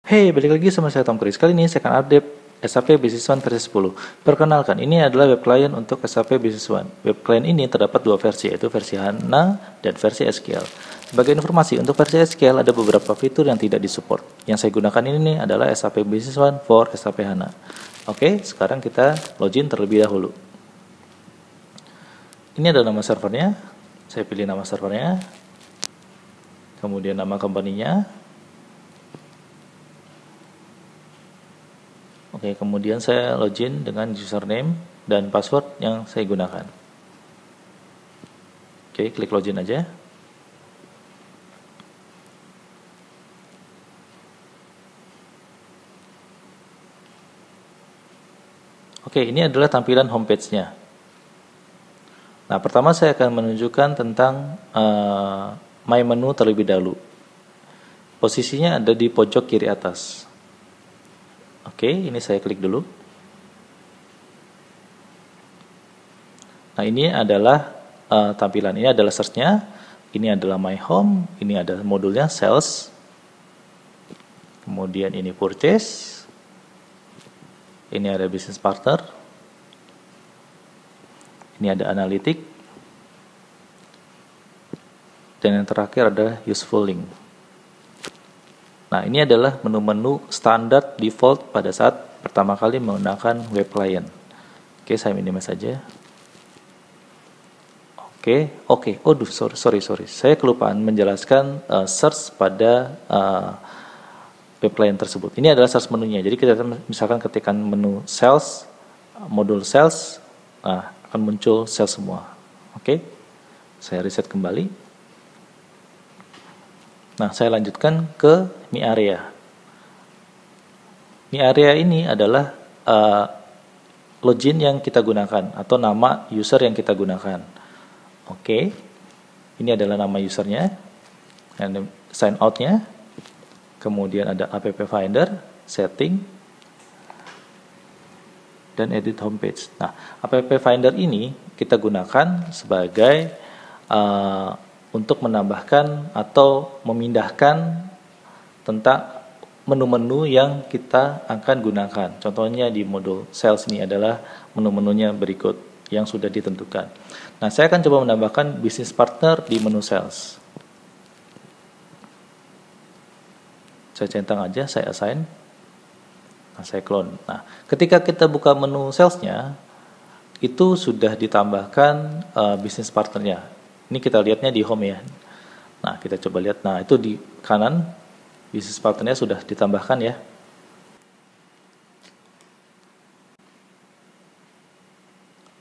Hey, balik lagi sama saya Tom Chris. Kali ini saya akan update SAP Business One versi 10. Perkenalkan, ini adalah web client untuk SAP Business One. Web client ini terdapat dua versi, yaitu versi HANA dan versi SQL. Sebagai informasi, untuk versi SQL ada beberapa fitur yang tidak disupport. Yang saya gunakan ini adalah SAP Business One for SAP HANA. Oke, sekarang kita login terlebih dahulu. Ini adalah nama servernya. Saya pilih nama servernya. Kemudian nama company-nya. Oke, kemudian saya login dengan username dan password yang saya gunakan. Oke, klik login aja. Oke, ini adalah tampilan homepage-nya. Nah, pertama saya akan menunjukkan tentang My Menu terlebih dahulu. Posisinya ada di pojok kiri atas. Oke, ini saya klik dulu. Nah, ini adalah tampilan. Ini adalah search-nya. Ini adalah My Home. Ini ada modulnya Sales. Kemudian ini Purchase. Ini ada Business Partner. Ini ada Analytics. Dan yang terakhir ada Useful Link. Nah, ini adalah menu-menu standar default pada saat pertama kali menggunakan web client. Oke, saya minimize saja. Oke. Aduh, sorry. Saya kelupaan menjelaskan search pada web client tersebut. Ini adalah search menunya. Jadi kita misalkan ketikkan menu sales, modul sales, akan muncul sales semua. Oke, saya reset kembali. Nah, saya lanjutkan ke Mi Area. Mi Area ini adalah login yang kita gunakan atau nama user yang kita gunakan. Oke, ini adalah nama usernya, dan sign out-nya. Kemudian ada App Finder, setting, dan edit homepage. Nah, App Finder ini kita gunakan sebagai untuk menambahkan atau memindahkan tentang menu-menu yang kita akan gunakan. Contohnya di modul sales ini adalah menu-menunya berikut yang sudah ditentukan. Nah, saya akan coba menambahkan business partner di menu sales. Saya centang aja, saya assign. Nah, saya clone. Nah, ketika kita buka menu salesnya, itu sudah ditambahkan business partnernya. Ini kita lihatnya di home ya. Nah, kita coba lihat. Nah, itu di kanan business partnernya sudah ditambahkan ya.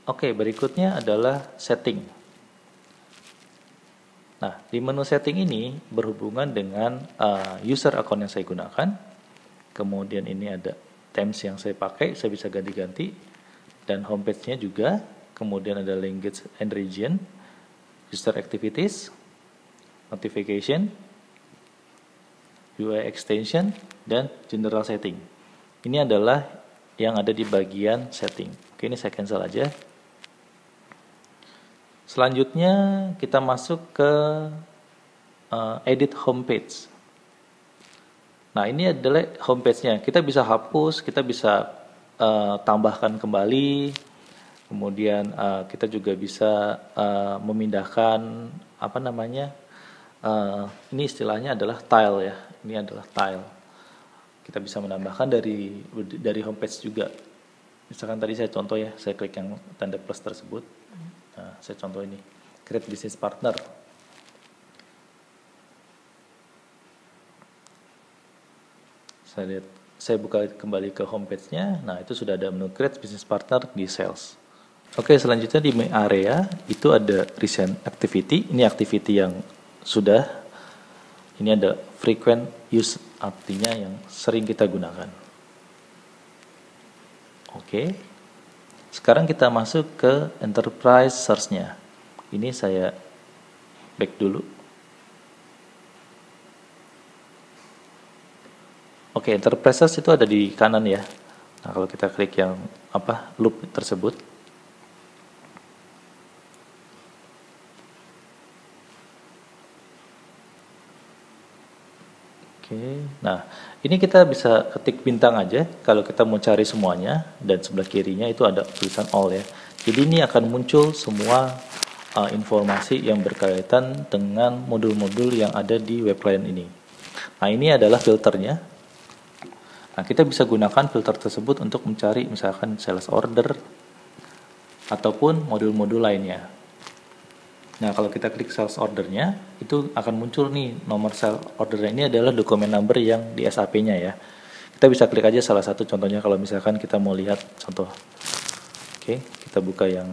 Oke, berikutnya adalah setting. Nah, di menu setting ini berhubungan dengan user account yang saya gunakan. Kemudian ini ada themes yang saya pakai, saya bisa ganti-ganti. Dan homepage-nya juga. Kemudian ada language and region, user activities, notification, UI extension, dan general setting. Ini adalah yang ada di bagian setting. Oke, ini saya cancel aja. Selanjutnya kita masuk ke edit homepage. Nah, ini adalah homepage-nya. Kita bisa hapus, kita bisa tambahkan kembali. Kemudian kita juga bisa memindahkan ini istilahnya adalah tile ya. Ini adalah tile. Kita bisa menambahkan dari homepage juga. Misalkan tadi saya contoh ya, saya klik yang tanda plus tersebut. Nah, saya contoh ini, create business partner. Saya buka kembali ke homepage-nya. Nah, itu sudah ada menu create business partner di sales. Oke, selanjutnya di main area itu ada recent activity. Ini activity yang sudah. Ini ada frequent use, artinya yang sering kita gunakan. Oke. Sekarang kita masuk ke enterprise search-nya. Ini saya back dulu. Oke, enterprise search itu ada di kanan ya. Nah, kalau kita klik yang loop tersebut. Oke. Oke, nah ini kita bisa ketik bintang aja kalau kita mau cari semuanya, dan sebelah kirinya itu ada tulisan all ya. Jadi ini akan muncul semua informasi yang berkaitan dengan modul-modul yang ada di web client ini. Nah ini adalah filternya. Nah kita bisa gunakan filter tersebut untuk mencari misalkan sales order ataupun modul-modul lainnya. Nah, kalau kita klik sales ordernya, itu akan muncul nih nomor sales ordernya ini adalah dokumen number yang di SAP-nya ya. Kita bisa klik aja salah satu contohnya kalau misalkan kita mau lihat contoh. Oke, kita buka yang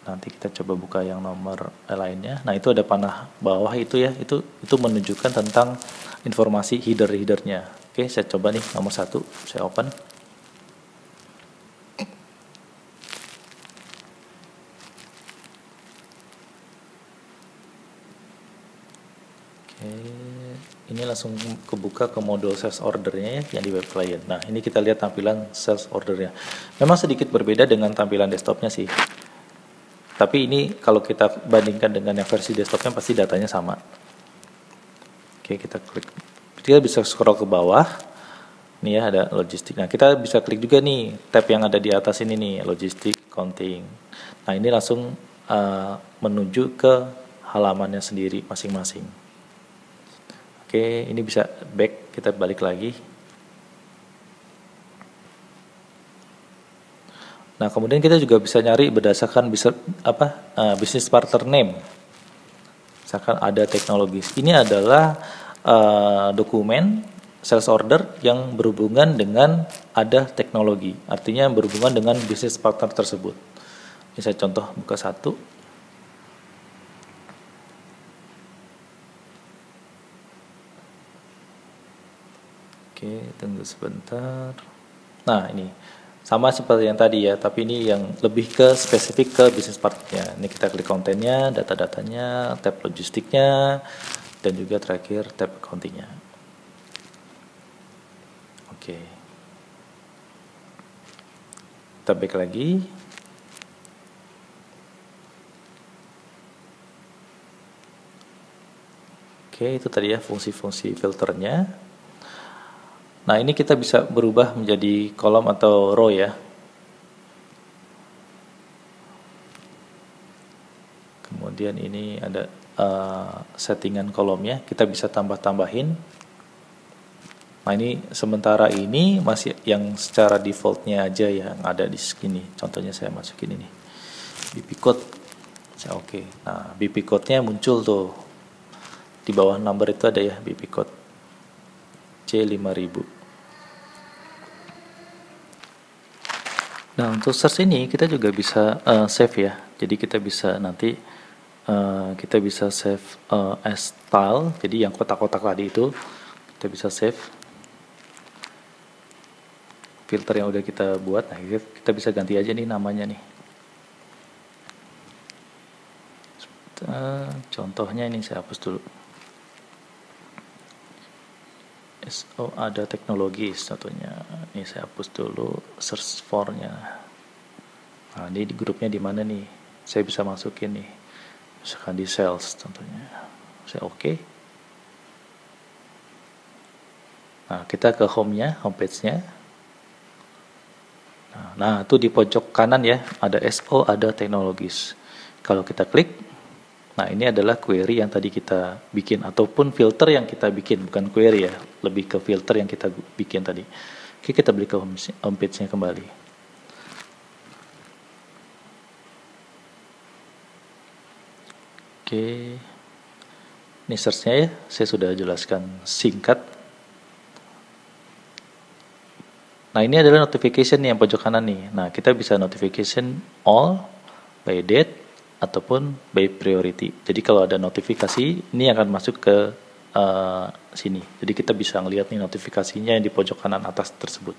nanti kita coba buka yang nomor lainnya. Nah, itu ada panah bawah itu ya. Itu menunjukkan tentang informasi header-headernya. Oke, saya coba nih nomor 1, saya open. Ini langsung kebuka ke modul sales ordernya ya, yang di web client. Nah, ini kita lihat tampilan sales ordernya. Memang sedikit berbeda dengan tampilan desktopnya sih. Tapi ini kalau kita bandingkan dengan yang versi desktopnya pasti datanya sama. Oke, kita klik. Kita bisa scroll ke bawah. Ini ya ada logistik. Nah, kita bisa klik juga nih tab yang ada di atas ini nih, logistik, accounting. Nah, ini langsung menuju ke halamannya sendiri masing-masing. Oke, ini bisa back, kita balik lagi. Nah, kemudian kita juga bisa nyari berdasarkan business partner name. Misalkan ada teknologis. Ini adalah dokumen sales order yang berhubungan dengan ada teknologi. Artinya berhubungan dengan business partner tersebut. Ini saya contoh buka satu. Oke, tunggu sebentar. Nah, ini sama seperti yang tadi ya, tapi ini yang lebih ke spesifik ke bisnis partnernya. Ini kita klik kontennya, data-datanya, tab logistiknya, dan juga terakhir tab accountingnya. Oke. Kita back lagi. Oke, itu tadi ya fungsi-fungsi filternya. Nah, ini kita bisa berubah menjadi kolom atau row ya. Kemudian ini ada settingan kolomnya, kita bisa tambah-tambahin. Nah, ini sementara ini masih yang secara defaultnya aja yang ada di sini. Contohnya saya masukin ini. BP code. Saya oke. Nah, BP code-nya muncul tuh. Di bawah number itu ada ya BP code C5000. Nah, untuk search ini kita juga bisa save ya. Jadi kita bisa nanti kita bisa save as style. Jadi yang kotak-kotak tadi itu kita bisa save filter yang udah kita buat. Nah, kita bisa ganti aja nih namanya nih. Contohnya ini saya hapus dulu. SO ada teknologi contohnya. Ini saya hapus dulu search for-nya. Nah, ini di grupnya di mana nih? Saya bisa masukin nih. Misalkan di sales contohnya. Saya oke. Nah, kita ke home-nya, homepage-nya. Nah, itu di pojok kanan ya, ada SO, ada teknologis. Kalau kita klik, nah ini adalah query yang tadi kita bikin ataupun filter yang kita bikin, bukan query ya, lebih ke filter yang kita bikin tadi. Oke, kita balik ke homepage-nya kembali. Oke, ini search-nya ya, saya sudah jelaskan singkat. Nah, ini adalah notification yang pojok kanan nih. Nah, kita bisa notification all, by date, ataupun by priority. Jadi kalau ada notifikasi, ini akan masuk ke sini. Jadi kita bisa ngelihat nih notifikasinya yang di pojok kanan atas tersebut.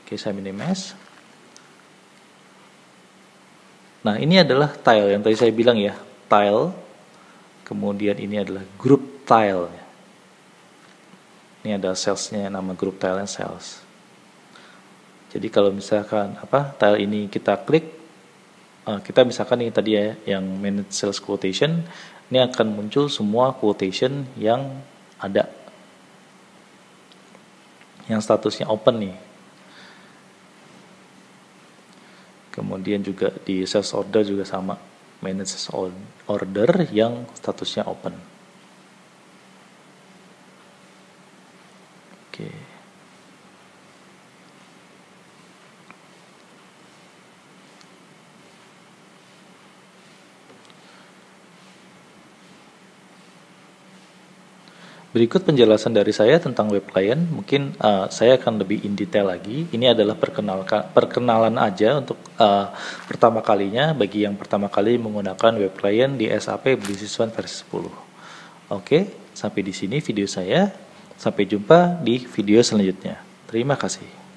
Oke, saya minimize. Nah, ini adalah tile yang tadi saya bilang ya, tile. Kemudian ini adalah group tile. Ini ada salesnya, nama group tile and sales. Jadi kalau misalkan tile ini kita klik, kita misalkan ini tadi ya, yang manage sales quotation, ini akan muncul semua quotation yang ada, yang statusnya open nih. Kemudian juga di sales order juga sama, manage sales order yang statusnya open. Oke. Berikut penjelasan dari saya tentang web client. Mungkin saya akan lebih in detail lagi. Ini adalah perkenalan aja untuk pertama kalinya bagi yang pertama kali menggunakan web client di SAP Business One versi 10. Oke, sampai di sini video saya. Sampai jumpa di video selanjutnya. Terima kasih.